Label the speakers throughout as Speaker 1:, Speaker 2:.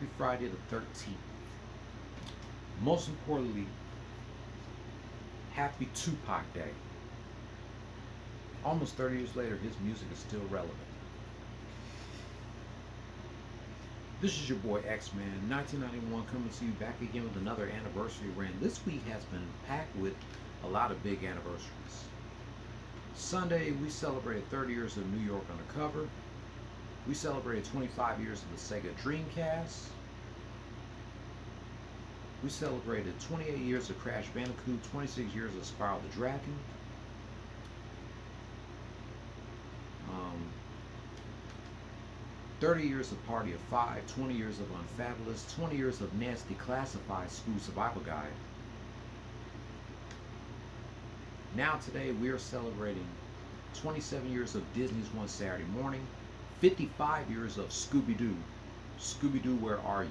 Speaker 1: Happy Friday the 13th. Most importantly, happy Tupac Day. Almost 30 years later, his music is still relevant. This is your boy X-Man, 1991, coming to you back again with another anniversary rant. This week has been packed with a lot of big anniversaries. Sunday, we celebrated 30 years of New York Undercover. We celebrated 25 years of the Sega Dreamcast. We celebrated 28 years of Crash Bandicoot, 26 years of Spyro the Dragon. 30 years of Party of Five, 20 years of Unfabulous, 20 years of Nasty Classified School Survival Guide. Now today we are celebrating 27 years of Disney's One Saturday Morning, 55 years of Scooby-Doo. Scooby-Doo, Where Are You?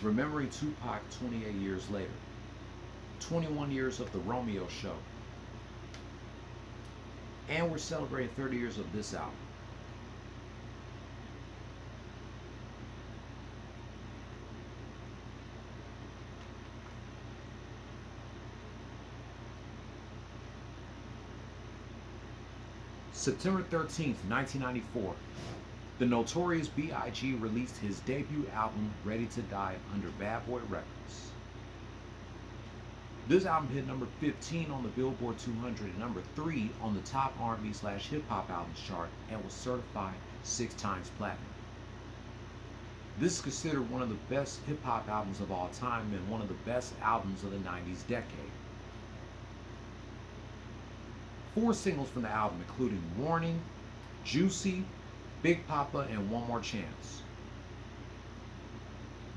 Speaker 1: Remembering Tupac 28 years later. 21 years of The Romeo Show. And we're celebrating 30 years of this album. September 13th, 1994, the Notorious B.I.G. released his debut album, Ready to Die, under Bad Boy Records. This album hit number 15 on the Billboard 200 and number 3 on the top R&B/hip-hop albums chart and was certified 6 times platinum. This is considered one of the best hip-hop albums of all time and one of the best albums of the 90s decade. 4 singles from the album, including Warning, Juicy, Big Papa, and One More Chance.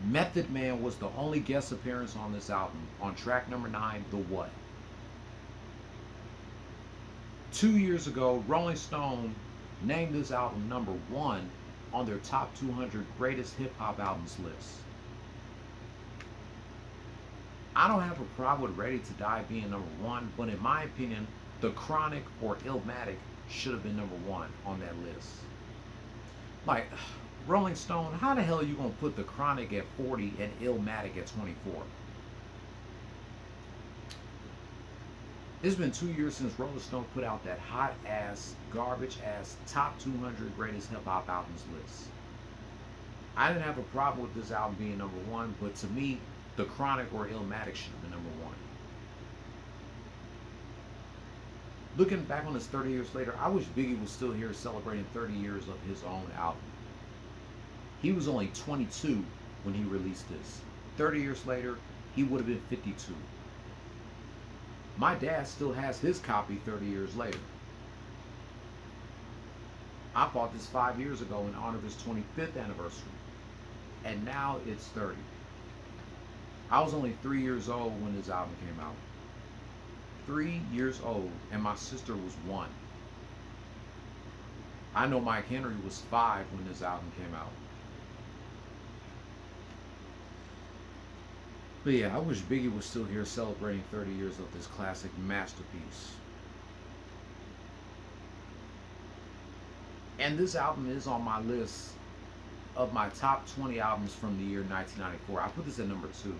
Speaker 1: Method Man was the only guest appearance on this album, on track number 9, The What. 2 years ago, Rolling Stone named this album number 1 on their top 200 greatest hip-hop albums list. I don't have a problem with Ready to Die being number 1, but in my opinion, The Chronic or Illmatic should have been number 1 on that list. Like, Rolling Stone, how the hell are you going to put The Chronic at 40 and Illmatic at 24? It's been 2 years since Rolling Stone put out that hot-ass, garbage-ass top 200 greatest hip-hop albums list. I didn't have a problem with this album being number 1, but to me, The Chronic or Illmatic should have been number 1. Looking back on this 30 years later, I wish Biggie was still here celebrating 30 years of his own album. He was only 22 when he released this. 30 years later, he would have been 52. My dad still has his copy 30 years later. I bought this 5 years ago in honor of his 25th anniversary. And now it's 30. I was only 3 years old when this album came out. 3 years old, and my sister was 1. I know Mike Henry was 5 when this album came out. But yeah, I wish Biggie was still here celebrating 30 years of this classic masterpiece. And this album is on my list of my top 20 albums from the year 1994. I put this at number 2.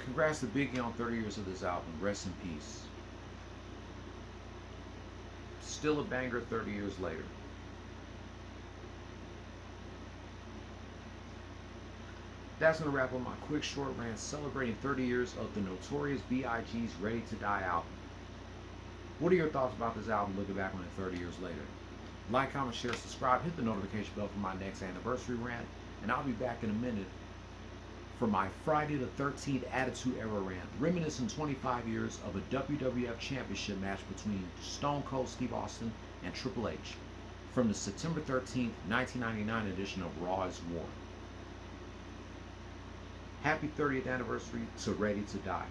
Speaker 1: Congrats to Biggie on 30 years of this album. Rest in peace. Still a banger 30 years later. That's going to wrap up my quick short rant celebrating 30 years of the Notorious B.I.G.'s Ready to Die album. What are your thoughts about this album looking back on it 30 years later? Like, comment, share, subscribe, hit the notification bell for my next anniversary rant, and I'll be back in a minute for my Friday the 13th Attitude Era rant, reminiscing 25 years of a WWF Championship match between Stone Cold Steve Austin and Triple H from the September 13th, 1999 edition of Raw is War. Happy 30th anniversary to Ready to Die.